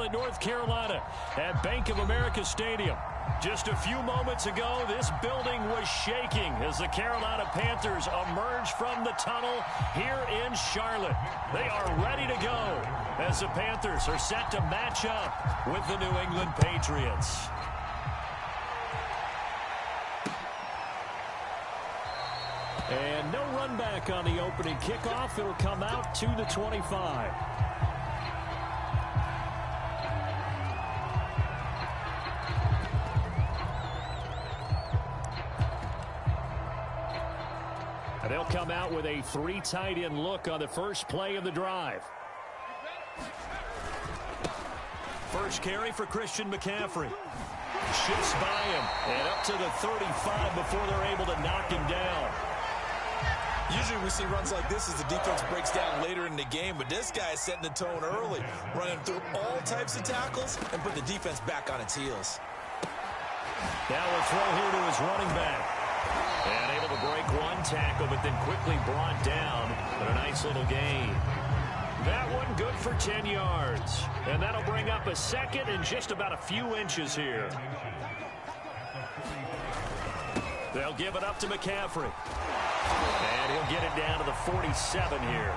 Charlotte, North Carolina at Bank of America Stadium. Just a few moments ago, this building was shaking as the Carolina Panthers emerged from the tunnel here in Charlotte. They are ready to go as the Panthers are set to match up with the New England Patriots. And no run back on the opening kickoff. It'll come out to the 25. And they'll come out with a 3 tight end look on the first play of the drive. First carry for Christian McCaffrey. Shifts by him and up to the 35 before they're able to knock him down. Usually we see runs like this as the defense breaks down later in the game, but this guy is setting the tone early, running through all types of tackles and put the defense back on its heels. Now a throw here to his running back. And able to break one tackle, but then quickly brought down. But a nice little gain. That one good for 10 yards. And that'll bring up a second and just about a few inches here. They'll give it up to McCaffrey. And he'll get it down to the 47 here.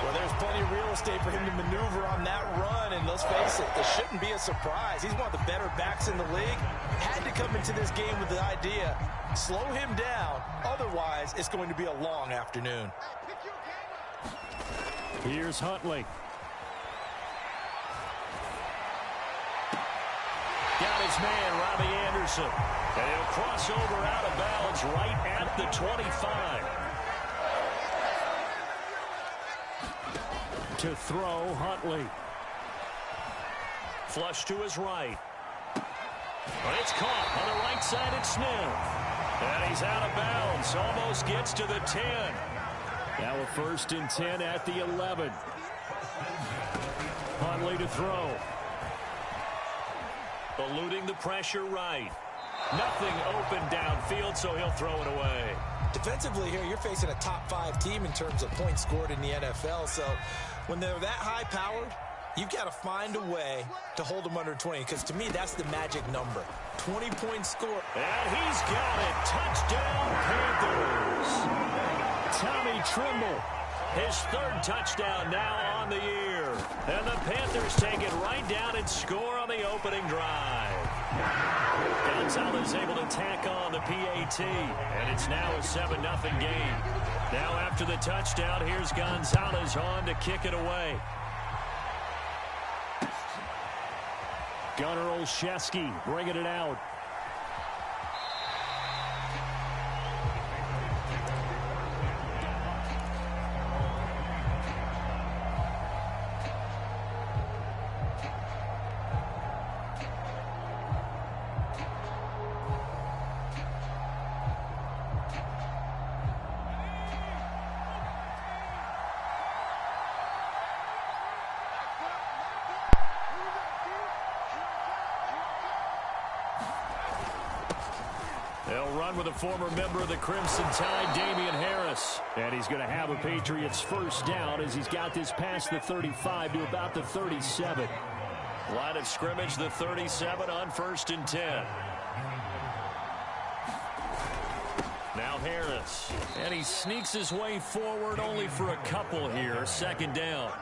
Well, there's plenty of real estate for him to maneuver on that run, and let's face it shouldn't be a surprise. He's one of the better backs in the league. Had to come into this game with the idea, slow him down, otherwise it's going to be a long afternoon. Here's Huntley. Got his man, Robbie Anderson. And he'll cross over out of bounds right at the 25. To throw, Huntley. Flush to his right. But it's caught on the right side at Smith. And he's out of bounds. Almost gets to the 10. Now a 1st and 10 at the 11. Huntley to throw. Eluding the pressure right. Nothing open downfield, so he'll throw it away. Defensively here, you're facing a top 5 team in terms of points scored in the NFL. So when they're that high-powered, you've got to find a way to hold them under 20, because to me, that's the magic number. 20-point score. And he's got it. Touchdown, Panthers. Tommy Tremble, his 3rd touchdown now on the year. And the Panthers take it right down and score on the opening drive. Gonzalez able to tack on the PAT, and it's now a 7-0 game. Now after the touchdown, here's Gonzalez on to kick it away. Gunnar Olszewski bringing it out. They'll run with a former member of the Crimson Tide, Damian Harris. And he's going to have a Patriots 1st down as he's got this past the 35 to about the 37. Line of scrimmage, the 37 on 1st and 10. Now Harris. And he sneaks his way forward only for a couple here. 2nd down.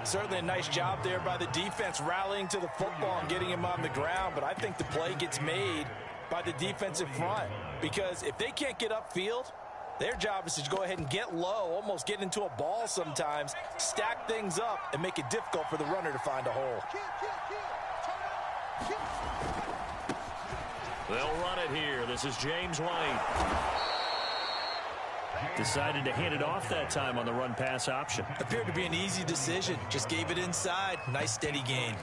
Certainly a nice job there by the defense rallying to the football and getting him on the ground. But I think the play gets made by the defensive front, because if they can't get upfield, their job is to go ahead and get low, almost get into a ball sometimes, stack things up, and make it difficult for the runner to find a hole. They'll run it here. This is James White. Decided to hand it off that time on the run-pass option. Appeared to be an easy decision. Just gave it inside. Nice steady gain.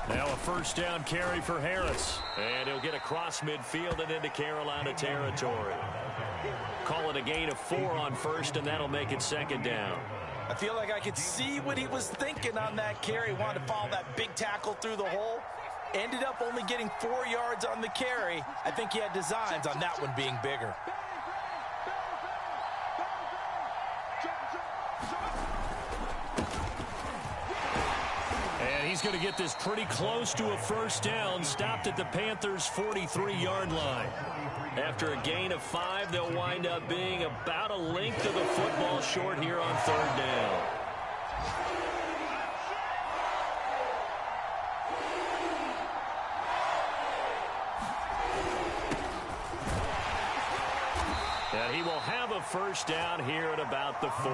Now a 1st down carry for Harris. And he'll get across midfield and into Carolina territory. Call it a gain of 4 on 1st, and that'll make it 2nd down. I feel like I could see what he was thinking on that carry. Wanted to follow that big tackle through the hole. Ended up only getting 4 yards on the carry. I think he had designs on that one being bigger. And he's going to get this pretty close to a first down, stopped at the Panthers' 43-yard line. After a gain of 5, they'll wind up being about a length of the football short here on third down. And he will have a first down here at about the 40.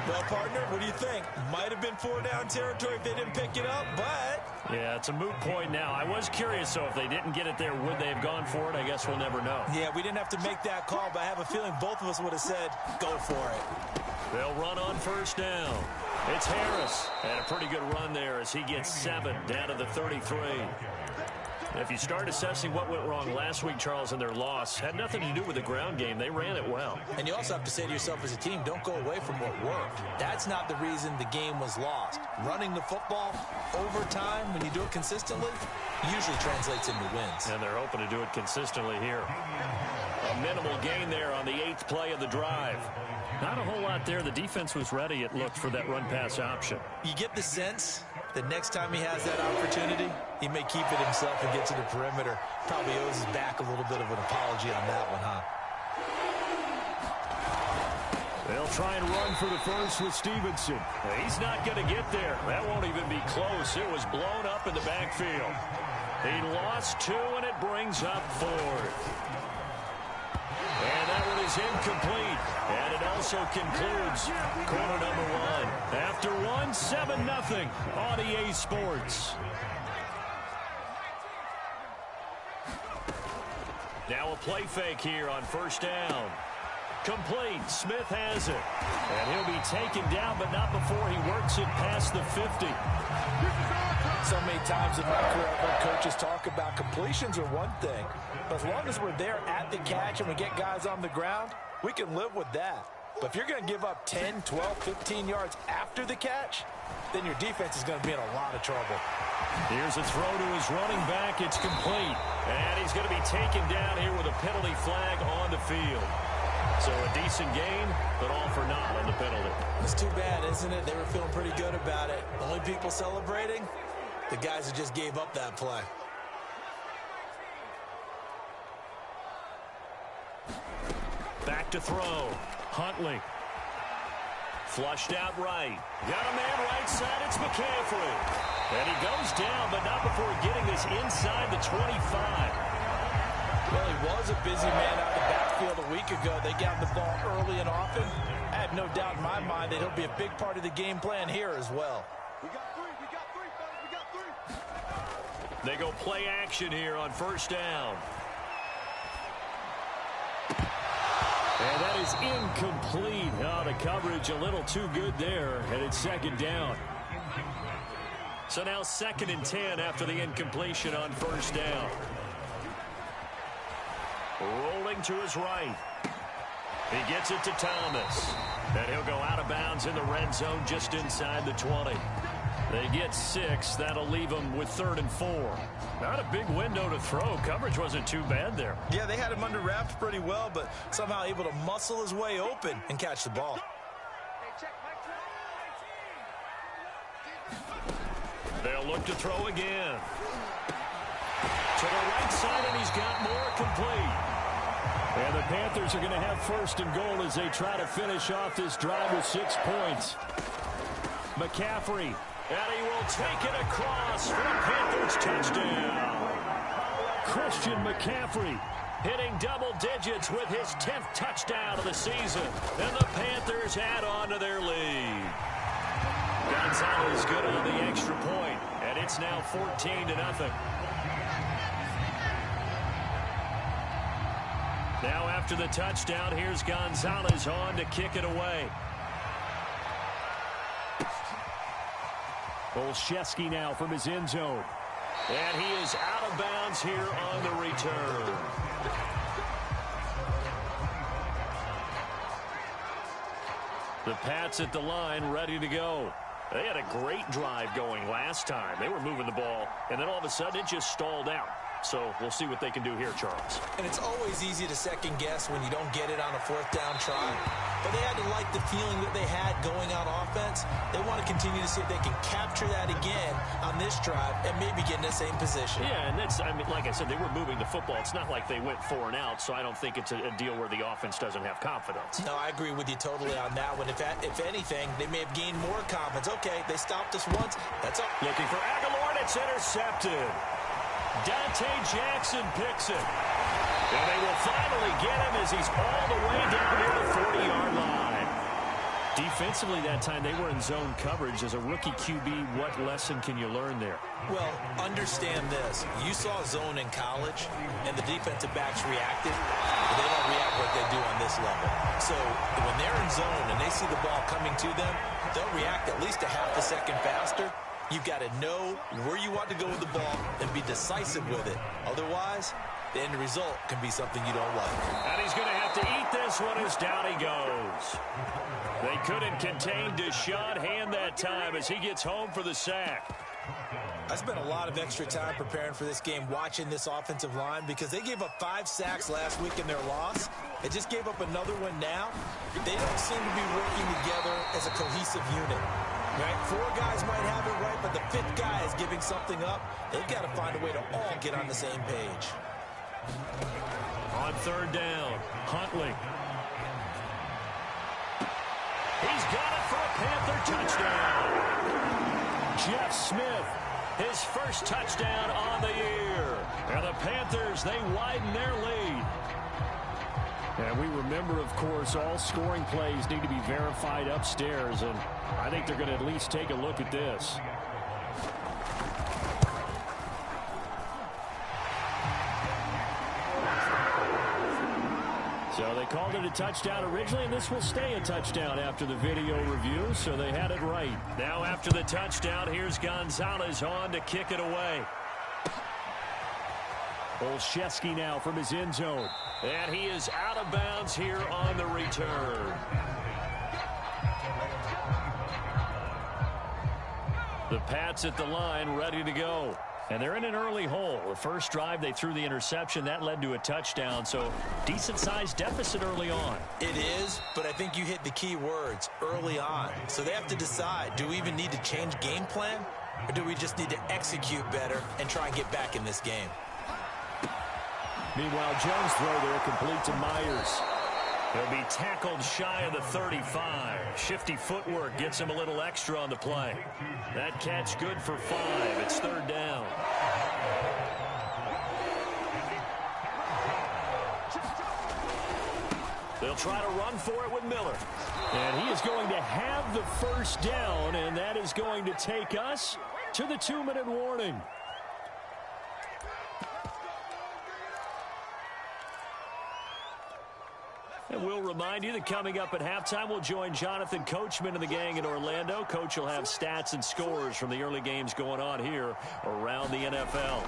Well, partner, what do you think? Might have been 4-down territory if they didn't pick it up, but... Yeah, it's a moot point now. I was curious, so if they didn't get it there, would they have gone for it? I guess we'll never know. Yeah, we didn't have to make that call, but I have a feeling both of us would have said, go for it. They'll run on first down. It's Harris. And a pretty good run there as he gets 7 down to the 33. If you start assessing what went wrong last week, Charles, in their loss, had nothing to do with the ground game. They ran it well. And you also have to say to yourself as a team, don't go away from what worked. That's not the reason the game was lost. Running the football over time, when you do it consistently, usually translates into wins. And they're hoping to do it consistently here. A minimal gain there on the 8th play of the drive. Not a whole lot there. The defense was ready, it looked, for that run-pass option. You get the sense that next time he has that opportunity, he may keep it himself and get to the perimeter. Probably owes his back a little bit of an apology on that one, huh? They'll try and run for the first with Stevenson. He's not going to get there. That won't even be close. It was blown up in the backfield. He lost 2, and it brings up 4th. And that one is incomplete. And it also concludes quarter number 1. After 1, 7-0 on EA Sports. Now a play fake here on first down. Complete. Smith has it. And he'll be taken down, but not before he works it past the 50. So many times in my career, I've heard coaches talk about completions are one thing. But as long as we're there at the catch and we get guys on the ground, we can live with that. But if you're going to give up 10, 12, 15 yards after the catch, then your defense is going to be in a lot of trouble. Here's a throw to his running back. It's complete. And he's going to be taken down here with a penalty flag on the field. So a decent gain, but all for naught on the penalty. It's too bad, isn't it? They were feeling pretty good about it. Only people celebrating, the guys who just gave up that play. Back to throw. Huntley. Flushed out right. Got a man right side. It's McCaffrey. And he goes down, but not before getting this inside the 25. Well, he was a busy man out of the backfield a week ago. They got the ball early and often. I have no doubt in my mind that he'll be a big part of the game plan here as well. We got 3, fellas. We got 3. They go play action here on first down. And that is incomplete. Oh, the coverage a little too good there, and it's second down. So now 2nd and 10 after the incompletion on first down. Rolling to his right. He gets it to Thomas. And he'll go out of bounds in the red zone just inside the 20. They get 6. That'll leave them with 3rd and 4. Not a big window to throw. Coverage wasn't too bad there. Yeah, they had him under wraps pretty well, but somehow able to muscle his way open and catch the ball. They'll look to throw again. To the right side, and he's got more complete. And the Panthers are going to have 1st and goal as they try to finish off this drive with 6 points. McCaffrey. And he will take it across for the Panthers touchdown. Christian McCaffrey hitting double digits with his 10th touchdown of the season. And the Panthers add on to their lead. Gonzalez good on the extra point, and it's now 14-0. Now after the touchdown, here's Gonzalez on to kick it away. Olszewski now from his end zone. And he is out of bounds here on the return. The Pats at the line ready to go. They had a great drive going last time. They were moving the ball, and then all of a sudden it just stalled out. So we'll see what they can do here, Charles. And it's always easy to second guess when you don't get it on a fourth down try. But they had to like the feeling that they had going on offense. They want to continue to see if they can capture that again on this drive and maybe get in the same position. Yeah, and that's, I mean, like I said, they were moving the football. It's not like they went 4 and out, so I don't think it's a deal where the offense doesn't have confidence. No, I agree with you totally on that one. If anything, they may have gained more confidence. Okay, they stopped us once. That's all. Looking for Aguilar, and it's intercepted. Dante Jackson picks it. And they will finally get him as he's all the way down near the 40-yard line. Defensively that time, they were in zone coverage. As a rookie QB, what lesson can you learn there? Well, understand this. You saw zone in college, and the defensive backs reacted, but they don't react like they do on this level. So when they're in zone and they see the ball coming to them, they'll react at least a half a second faster. You've got to know where you want to go with the ball and be decisive with it. Otherwise, the end result can be something you don't like. And he's going to have to eat this one as down he goes. They couldn't contain Deshaun Hand that time as he gets home for the sack. I spent a lot of extra time preparing for this game watching this offensive line because they gave up 5 sacks last week in their loss. They just gave up another one now. They don't seem to be working together as a cohesive unit. Right? 4 guys might have it right, but the 5th guy is giving something up. They've got to find a way to all get on the same page. On 3rd down, Huntley. He's got it for a Panther touchdown. Jeff Smith, his first touchdown on the year. And the Panthers, they widen their lead. And we remember, of course, all scoring plays need to be verified upstairs, and I think they're going to at least take a look at this. So they called it a touchdown originally, and this will stay a touchdown after the video review, so they had it right. Now after the touchdown, here's Gonzalez on to kick it away. Olszewski now from his end zone. And he is out of bounds here on the return. The Pats at the line ready to go. And they're in an early hole. The first drive, they threw the interception. That led to a touchdown, so decent-sized deficit early on. It is, but I think you hit the key words, early on. So they have to decide, do we even need to change game plan? Or do we just need to execute better and try and get back in this game? Meanwhile, Jones' throw there complete to Myers. He'll be tackled shy of the 35. Shifty footwork gets him a little extra on the play. That catch good for 5. It's 3rd down. They'll try to run for it with Miller. And he is going to have the first down, and that is going to take us to the 2-minute warning. And we'll remind you that coming up at halftime, we'll join Jonathan Coachman and the gang in Orlando. Coach will have stats and scores from the early games going on here around the NFL.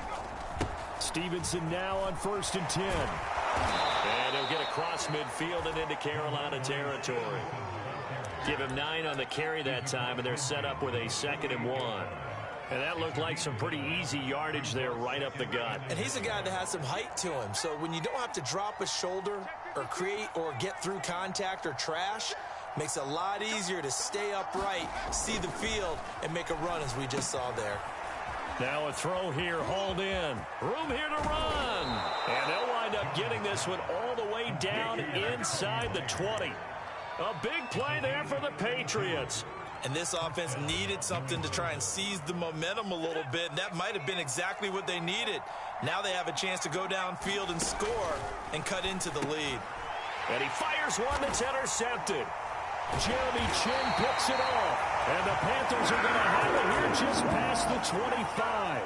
Stevenson now on 1st and 10. And he'll get across midfield and into Carolina territory. Give him 9 on the carry that time, and they're set up with a 2nd and 1. And that looked like some pretty easy yardage there right up the gut. And he's a guy that has some height to him. So when you don't have to drop a shoulder or create or get through contact or trash, makes it a lot easier to stay upright, see the field, and make a run as we just saw there. Now a throw here, hauled in. Room here to run. And they'll wind up getting this one all the way down inside the 20. A big play there for the Patriots. And this offense needed something to try and seize the momentum a little bit. And that might have been exactly what they needed. Now they have a chance to go downfield and score and cut into the lead. And he fires one that's intercepted. Jeremy Chin picks it off. And the Panthers are going to have it here just past the 25.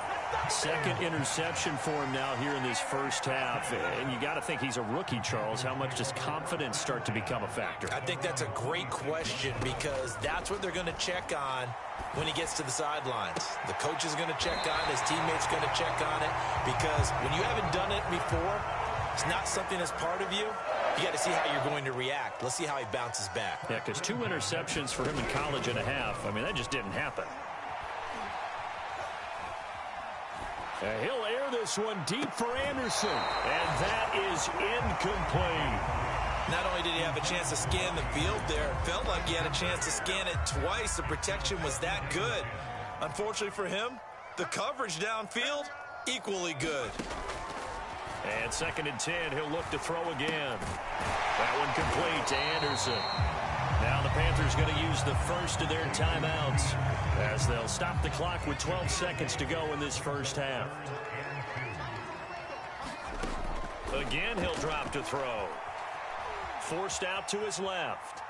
Second interception for him now here in this first half. And you got to think he's a rookie, Charles. How much does confidence start to become a factor? I think that's a great question because that's what they're going to check on when he gets to the sidelines. The coach is going to check on it. His teammates going to check on it because when you haven't done it before, it's not something that's part of you. You got to see how you're going to react. Let's see how he bounces back. Yeah, because 2 interceptions for him in college and a half. I mean, that just didn't happen. He'll air this one deep for Anderson. And that is incomplete. Not only did he have a chance to scan the field there, it felt like he had a chance to scan it twice. The protection was that good. Unfortunately for him, the coverage downfield, equally good. And 2nd and 10, he'll look to throw again. That one complete to Anderson. Now the Panthers going to use the first of their timeouts as they'll stop the clock with 12 seconds to go in this first half. Again, he'll drop to throw. Forced out to his left.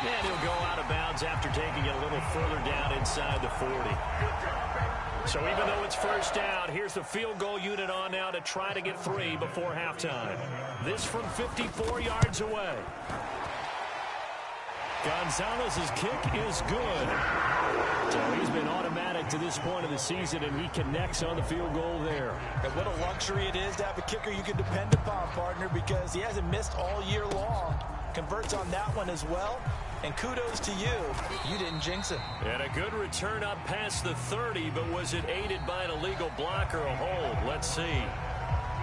And he'll go out of bounds after taking it a little further down inside the 40. So even though it's first down, here's the field goal unit on now to try to get 3 before halftime. This from 54 yards away. Gonzalez's kick is good. So he's been automatic to this point of the season, and he connects on the field goal there. And what a luxury it is to have a kicker you can depend upon, partner, because he hasn't missed all year long. Converts on that one as well. And kudos to you. You didn't jinx him. And a good return up past the 30, but was it aided by an illegal block or a hold? Let's see.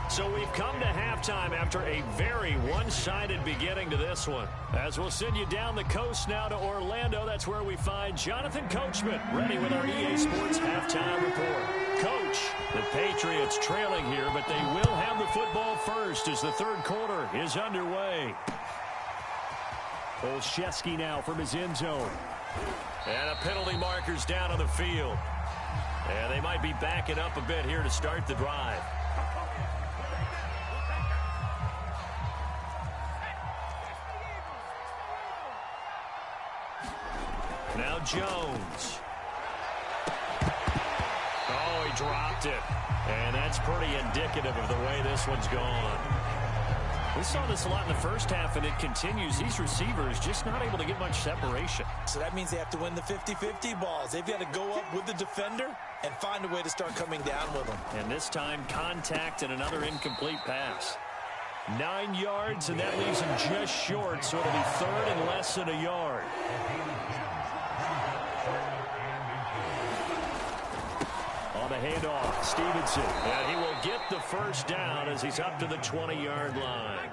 So we've come to halftime after a very one-sided beginning to this one. As we'll send you down the coast now to Orlando, that's where we find Jonathan Coachman ready with our EA Sports halftime report. Coach, the Patriots trailing here, but they will have the football first as the third quarter is underway. Olszewski now from his end zone. And a penalty marker's down on the field. And they might be backing up a bit here to start the drive. Now Jones. Oh, he dropped it. And that's pretty indicative of the way this one's gone. We saw this a lot in the first half, and it continues. These receivers just not able to get much separation. So that means they have to win the 50-50 balls. They've got to go up with the defender and find a way to start coming down with them. And this time, contact and another incomplete pass. 9 yards, and that leaves him just short, so it'll be third and less than a yard. On the handoff, Stevenson. And he will get the first down as he's up to the 20-yard line.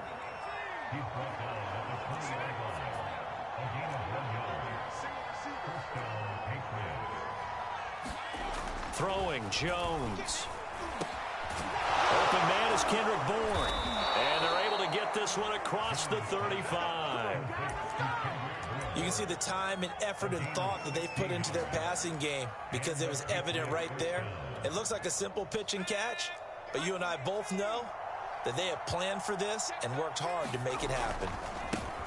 Throwing, Jones. Open man is Kendrick Bourne. And they're able to get this one across the 35. You can see the time and effort and thought that they've put into their passing game because it was evident right there. It looks like a simple pitch and catch, but you and I both know that they have planned for this and worked hard to make it happen.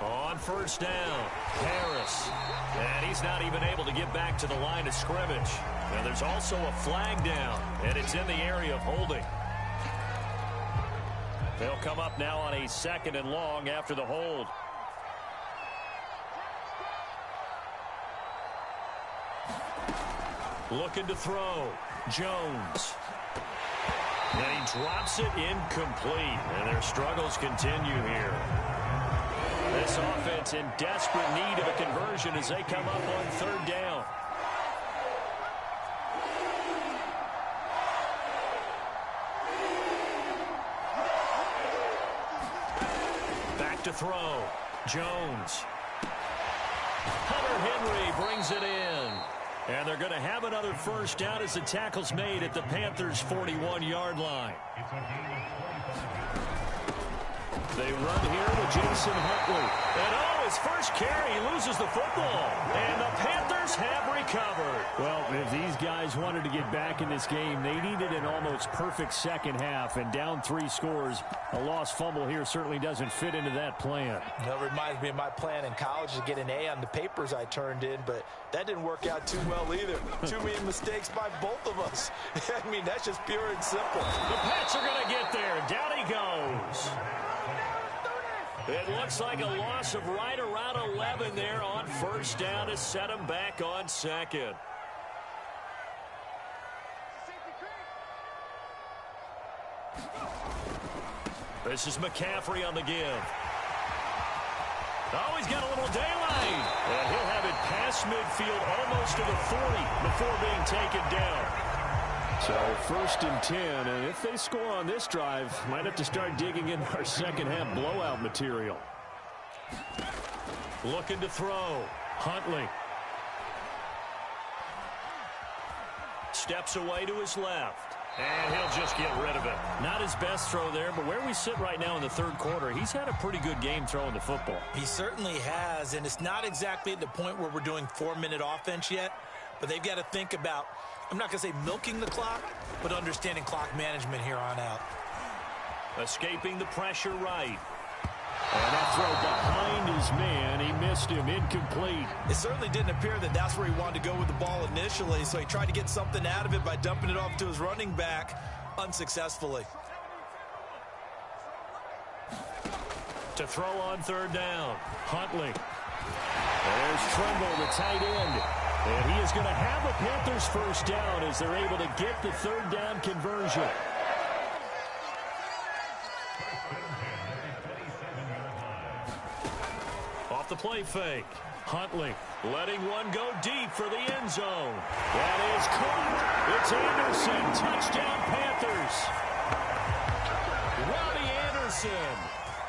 On first down, Harris. And he's not even able to get back to the line of scrimmage. And there's also a flag down, and it's in the area of holding. They'll come up now on a 2nd and long after the hold. Looking to throw. Jones. And he drops it incomplete. And their struggles continue here. This offense in desperate need of a conversion as they come up on 3rd down. Back to throw. Jones. Hunter Henry brings it in. And they're going to have another first down as the tackle's made at the Panthers' 41-yard line. They run here with Jason Huntley. And oh, his first carry, he loses the football. And the Panthers have recovered. Well, if these guys wanted to get back in this game, they needed an almost perfect second half. And down 3 scores, a lost fumble here certainly doesn't fit into that plan. That reminds me of my plan in college to get an A on the papers I turned in, but that didn't work out too well either. Too many mistakes by both of us. I mean, that's just pure and simple. The Pats are going to get there. Down he goes. It looks like a loss of right around 11 there on first down to set him back on 2nd. This is McCaffrey on the give. Oh, he's got a little daylight. And he'll have it past midfield almost to the 40 before being taken down. So 1st and 10, and if they score on this drive, might have to start digging in our second half blowout material. Looking to throw. Huntley. Steps away to his left. And he'll just get rid of it. Not his best throw there, but where we sit right now in the 3rd quarter, he's had a pretty good game throwing the football. He certainly has, and it's not exactly at the point where we're doing 4-minute offense yet, but they've got to think about, I'm not going to say milking the clock, but understanding clock management here on out. Escaping the pressure right. And that throw behind his man. He missed him. Incomplete. It certainly didn't appear that that's where he wanted to go with the ball initially, so he tried to get something out of it by dumping it off to his running back unsuccessfully. To throw on 3rd down. Huntley. There's Trimble, the tight end. And he is going to have a Panthers 1st down as they're able to get the 3rd down conversion. Off the play fake. Huntley letting one go deep for the end zone. That is caught. It's Anderson. Touchdown Panthers. Robbie Anderson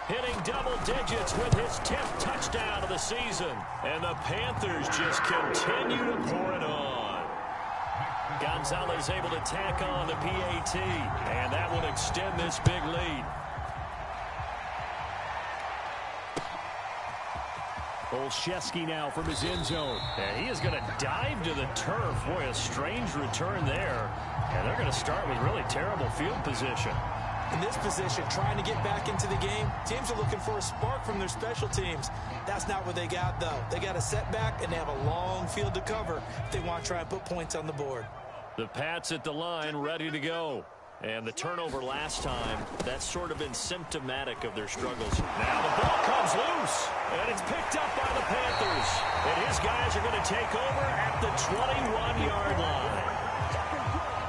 hitting double digits with his 10th touchdown of the season. And the Panthers just continue to pour it on. Gonzalez able to tack on the PAT. And that will extend this big lead. Olszewski now from his end zone. And he is going to dive to the turf. Boy, a strange return there. And they're going to start with really terrible field position. In this position, trying to get back into the game, teams are looking for a spark from their special teams. That's not what they got, though. They got a setback, and they have a long field to cover if they want to try and put points on the board. The Pats at the line, ready to go. And the turnover last time, that's sort of been symptomatic of their struggles. Now the ball comes loose, and it's picked up by the Panthers. And his guys are going to take over at the 21-yard line.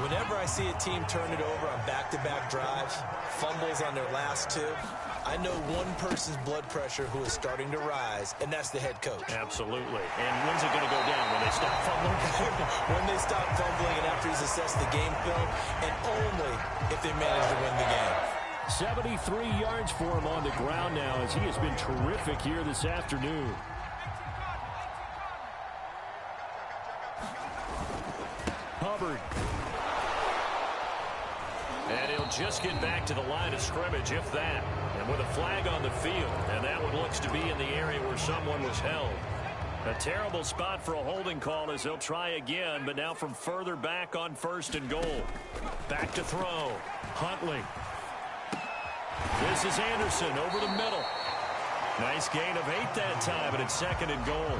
Whenever I see a team turn it over on back-to-back drives, fumbles on their last 2, I know one person's blood pressure who is starting to rise, and that's the head coach. Absolutely. And when's it going to go down? When they stop fumbling? When they stop fumbling and after he's assessed the game film, and only if they manage to win the game. 73 yards for him on the ground now as he has been terrific here this afternoon. Hubbard. And he'll just get back to the line of scrimmage, if that. And with a flag on the field. And that one looks to be in the area where someone was held. A terrible spot for a holding call as they'll try again, but now from further back on 1st and goal. Back to throw. Huntley. This is Anderson over the middle. Nice gain of 8 that time, but it's 2nd and goal.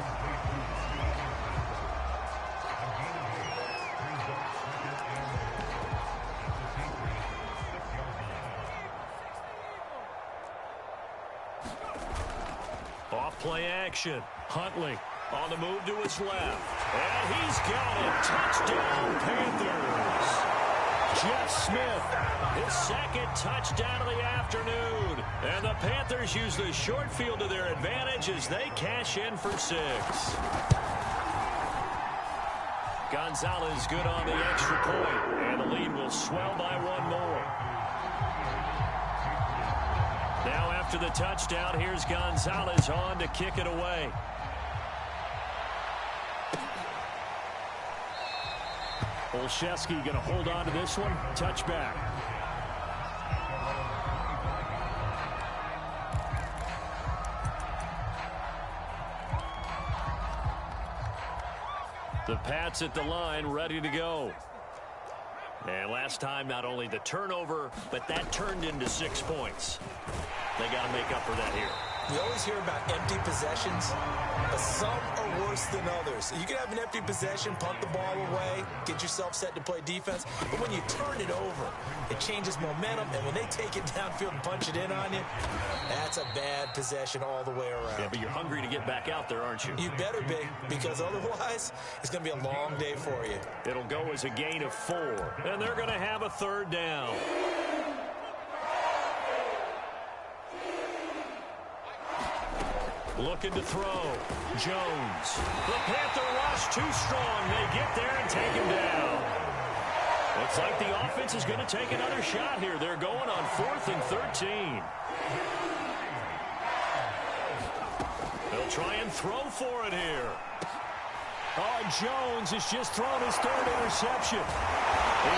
Play action. Huntley on the move to his left. And he's got it. Touchdown, Panthers. Jeff Smith, his 2nd touchdown of the afternoon. And the Panthers use the short field to their advantage as they cash in for 6. Gonzalez good on the extra point. And the lead will swell by 1 more. Now after the touchdown, here's Gonzalez on to kick it away. Olszewski going to hold on to this one. Touchback. The Pats at the line, ready to go. And last time, not only the turnover, but that turned into 6 points. They got to make up for that here. We always hear about empty possessions, but some are worse than others. You can have an empty possession, punt the ball away, get yourself set to play defense, but when you turn it over, it changes momentum, and when they take it downfield and punch it in on you, that's a bad possession all the way around. Yeah, but you're hungry to get back out there, aren't you? You better be, because otherwise, it's going to be a long day for you. It'll go as a gain of 4, and they're going to have a 3rd down. Looking to throw. Jones. The Panther rush too strong. They get there and take him down. Looks like the offense is going to take another shot here. They're going on 4th and 13. They'll try and throw for it here. Oh, Jones has just thrown his 3rd interception.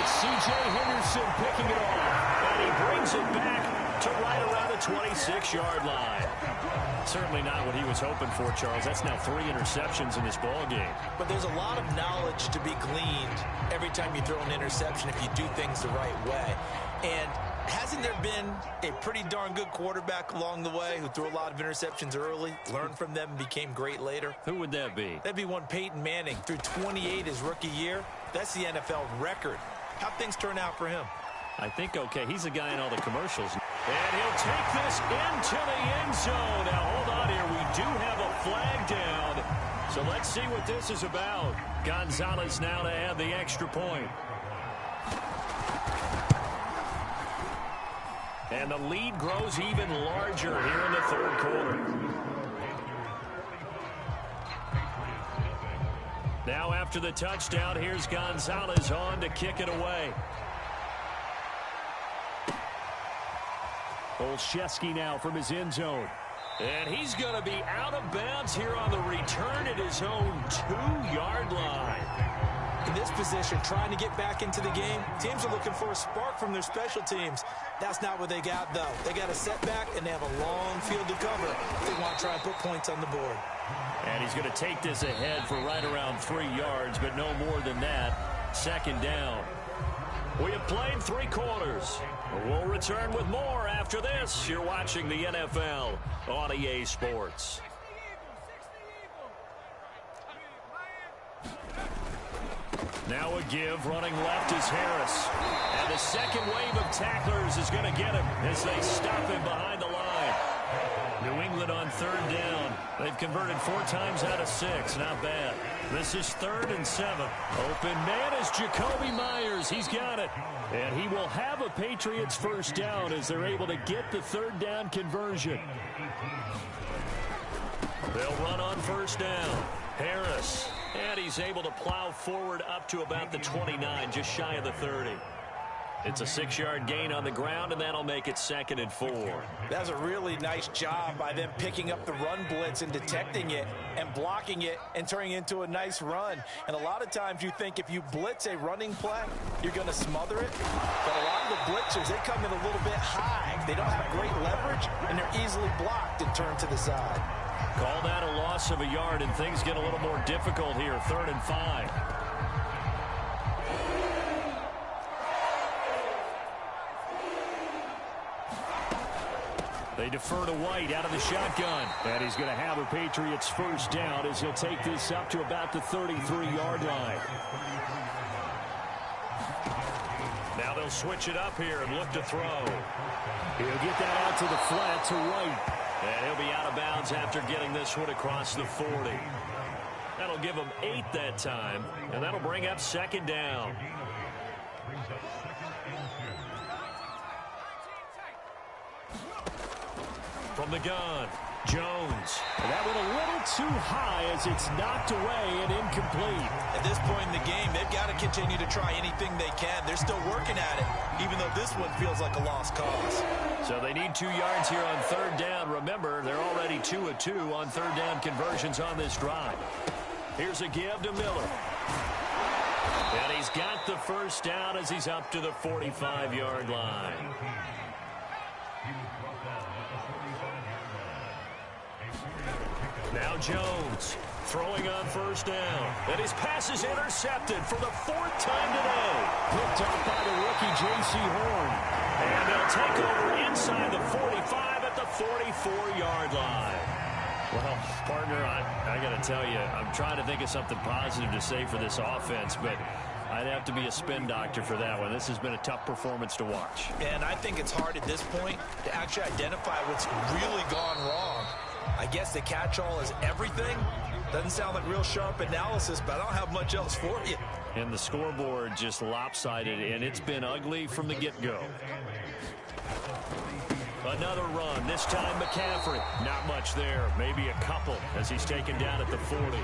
It's C.J. Henderson picking it off. And he brings it back to right around the 26-yard line. Certainly not what he was hoping for, Charles. That's now 3 interceptions in this ball game. But there's a lot of knowledge to be gleaned every time you throw an interception if you do things the right way. And hasn't there been a pretty darn good quarterback along the way who threw a lot of interceptions early, learned from them, and became great later? Who would that be? That'd be one Peyton Manning. Threw 28 his rookie year. That's the NFL record. How'd things turn out for him? I think okay. He's a guy in all the commercials. And he'll take this into the end zone. Now, hold on here. We do have a flag down. So let's see what this is about. Gonzalez now to add the extra point. And the lead grows even larger here in the 3rd quarter. Now after the touchdown, here's Gonzalez on to kick it away. Olszewski now from his end zone. And he's going to be out of bounds here on the return at his own 2-yard line. In this position, trying to get back into the game, teams are looking for a spark from their special teams. That's not what they got, though. They got a setback, and they have a long field to cover if they want to try and put points on the board. And he's going to take this ahead for right around 3 yards, but no more than that. 2nd down. We have played 3 quarters. We'll return with more after this. You're watching the NFL on EA Sports. Now a give, running left is Harris. And the second wave of tacklers is going to get him as they stop him behind the line. New England on 3rd down. They've converted 4 times out of 6. Not bad. This is 3rd and 7. Open man is Jacoby Myers. He's got it. And he will have a Patriots 1st down as they're able to get the 3rd down conversion. They'll run on 1st down. Harris. And he's able to plow forward up to about the 29, just shy of the 30. It's a 6-yard gain on the ground, and that'll make it 2nd and 4. That's a really nice job by them picking up the run blitz and detecting it and blocking it and turning it into a nice run. And a lot of times you think if you blitz a running play, you're going to smother it. But a lot of the blitzers, they come in a little bit high. They don't have great leverage, and they're easily blocked and turned to the side. Call that a loss of a yard, and things get a little more difficult here. 3rd and 5. They defer to White out of the shotgun. And he's going to have a Patriots 1st down as he'll take this up to about the 33-yard line. Now they'll switch it up here and look to throw. He'll get that out to the flat to White. And he'll be out of bounds after getting this one across the 40. That'll give him 8 that time, and that'll bring up 2nd down. From the gun, Jones. And that went a little too high as it's knocked away and incomplete. At this point in the game, they've got to continue to try anything they can. They're still working at it, even though this one feels like a lost cause. So they need 2 yards here on 3rd down. Remember, they're already 2 of 2 on 3rd down conversions on this drive. Here's a give to Miller. And he's got the 1st down as he's up to the 45-yard line. Now Jones throwing on 1st down. And his pass is intercepted for the 4th time today. Picked up by the rookie J.C. Horn. And they'll take over inside the 45 at the 44-yard line. Well, partner, I got to tell you, I'm trying to think of something positive to say for this offense, but I'd have to be a spin doctor for that one. This has been a tough performance to watch. And I think it's hard at this point to actually identify what's really gone wrong. I guess the catch-all is everything. Doesn't sound like real sharp analysis, but I don't have much else for you. And the scoreboard just lopsided, and it's been ugly from the get-go. Another run, this time McCaffrey. Not much there, maybe a couple as he's taken down at the 40.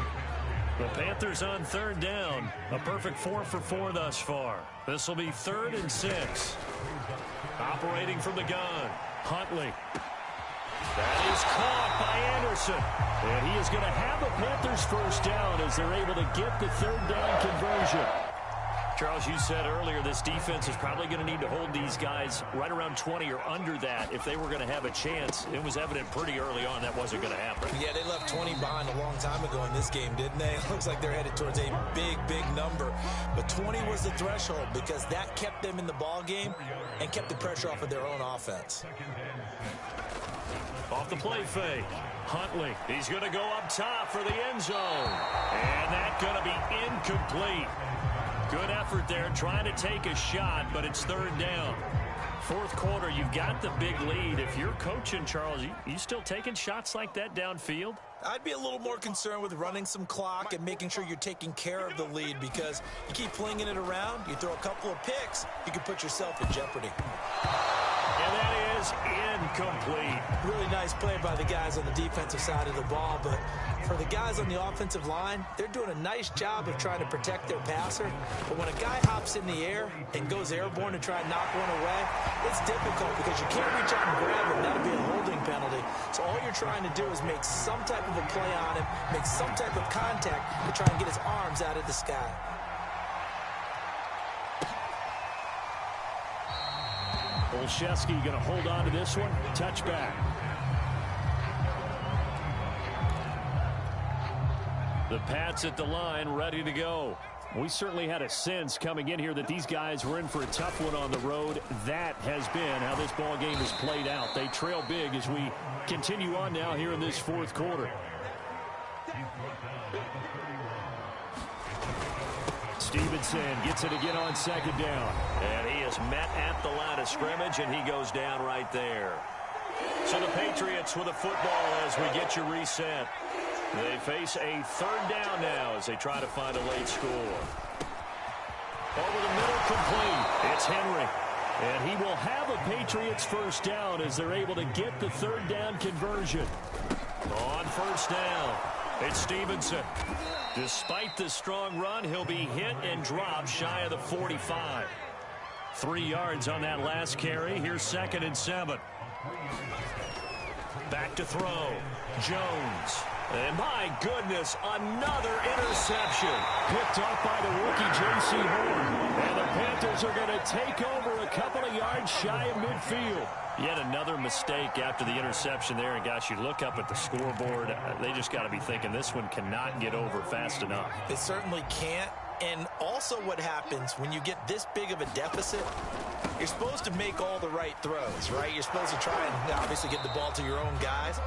The Panthers on third down. A perfect 4 for 4 thus far. This will be 3rd and 6. Operating from the gun, Huntley. That is caught by Anderson. And he is going to have a Panthers first down as they're able to get the third down conversion. Charles, you said earlier this defense is probably going to need to hold these guys right around 20 or under that if they were going to have a chance. It was evident pretty early on that wasn't going to happen. Yeah, they left 20 behind a long time ago in this game, didn't they? It looks like they're headed towards a big, big number. But 20 was the threshold because that kept them in the ball game and kept the pressure off of their own offense. Off the play fake, Huntley. He's going to go up top for the end zone. And that's going to be incomplete. Good effort there, trying to take a shot, but it's third down. Fourth quarter, you've got the big lead. If you're coaching, Charles, you still taking shots like that downfield? I'd be a little more concerned with running some clock and making sure you're taking care of the lead because you keep flinging it around, you throw a couple of picks, you can put yourself in jeopardy. And that is incomplete. Really nice play by the guys on the defensive side of the ball, but for the guys on the offensive line, they're doing a nice job of trying to protect their passer. But when a guy hops in the air and goes airborne to try and knock one away, it's difficult because you can't reach out and grab him. That'll be a holding penalty. So all you're trying to do is make some type of a play on him, make some type of contact to try and get his arms out of the sky. Olszewski going to hold on to this one. Touchback. The Pats at the line, ready to go. We certainly had a sense coming in here that these guys were in for a tough one on the road. That has been how this ball game has played out. They trail big as we continue on now here in this fourth quarter. Stevenson gets it again on second down. And he is met at the line of scrimmage, and he goes down right there. So the Patriots with a football as we get you reset. They face a third down now as they try to find a late score. Over the middle, complete. It's Henry. And he will have a Patriots first down as they're able to get the third down conversion. On first down, it's Stevenson. Despite the strong run, he'll be hit and dropped shy of the 45. 3 yards on that last carry. Here's 2nd and 7. Back to throw. Jones. And my goodness, another interception. Picked off by the rookie J.C. Horn. And the Panthers are going to take over a couple of yards shy of midfield. Yet another mistake after the interception there. And gosh, you look up at the scoreboard, they just got to be thinking this one cannot get over fast enough. It certainly can't. And also what happens when you get this big of a deficit, you're supposed to make all the right throws, right? You're supposed to try and obviously get the ball to your own guys.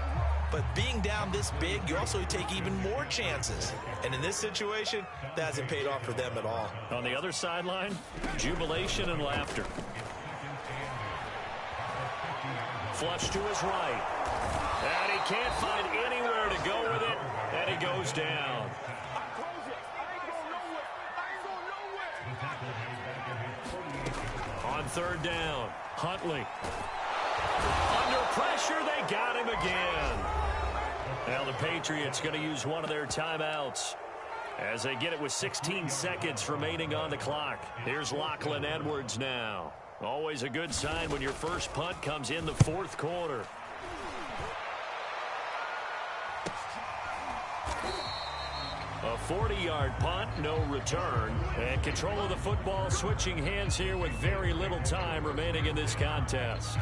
But being down this big, you also take even more chances. And in this situation, that hasn't paid off for them at all. On the other sideline, jubilation and laughter. Flush to his right. And he can't find anywhere to go with it. And he goes down. On third down, Huntley. Under pressure, they got him again. Now the Patriots going to use one of their timeouts as they get it with 16 seconds remaining on the clock. Here's Lachlan Edwards now. Always a good sign when your first punt comes in the fourth quarter. A 40-yard punt, no return. And control of the football switching hands here with very little time remaining in this contest.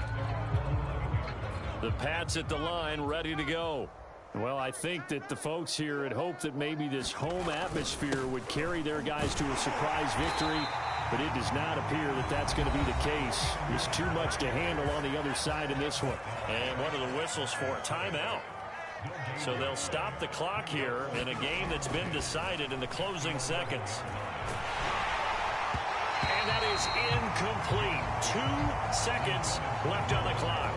The Pats at the line, ready to go. Well, I think that the folks here had hoped that maybe this home atmosphere would carry their guys to a surprise victory, but it does not appear that that's going to be the case. There's too much to handle on the other side in this one. And what are the whistles for? Timeout. So they'll stop the clock here in a game that's been decided in the closing seconds. And that is incomplete. 2 seconds left on the clock.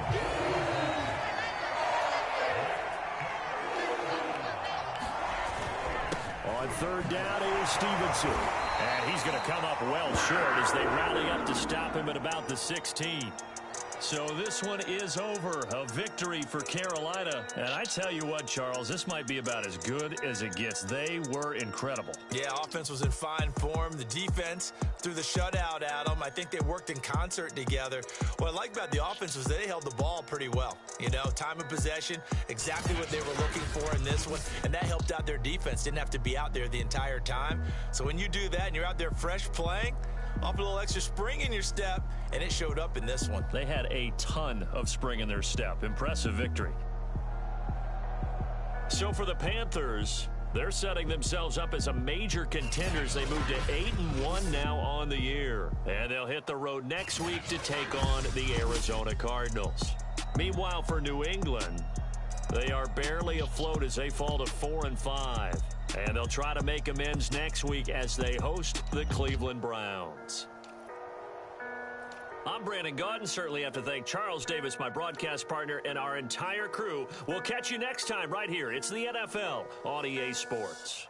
On third down is Stevenson. And he's going to come up well short as they rally up to stop him at about the 16. So this one is over. A victory for Carolina. And I tell you what, Charles, this might be about as good as it gets. They were incredible. Yeah, offense was in fine form. The defense threw the shutout at them. I think they worked in concert together. What I like about the offense was they held the ball pretty well. You know, time of possession, exactly what they were looking for in this one. And that helped out their defense. Didn't have to be out there the entire time. So when you do that and you're out there fresh playing, off a little extra spring in your step, and it showed up in this one. They had a ton of spring in their step. Impressive victory. So for the Panthers, they're setting themselves up as a major contenders. They move to 8-1 now on the year. And they'll hit the road next week to take on the Arizona Cardinals. Meanwhile, for New England, they are barely afloat as they fall to 4-5. And they'll try to make amends next week as they host the Cleveland Browns. I'm Brandon Gaudin. Certainly have to thank Charles Davis, my broadcast partner, and our entire crew. We'll catch you next time right here. It's the NFL on EA Sports.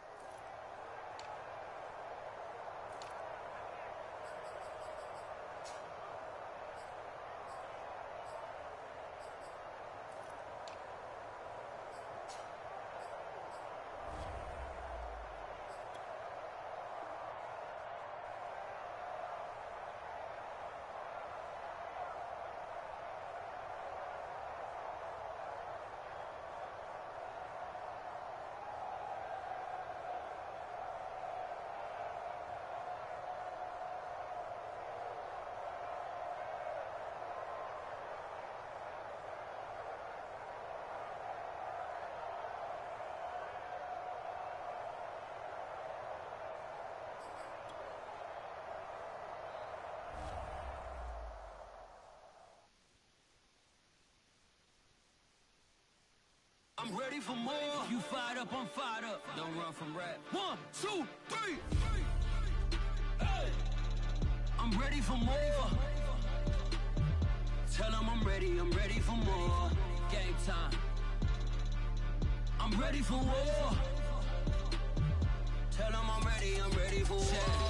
I'm ready for more. You fired up, I'm fired up. Don't run from rap. 1, 2, 3. Hey. I'm ready for more. Tell them I'm ready for more. Game time. I'm ready for war. Tell them I'm ready for war.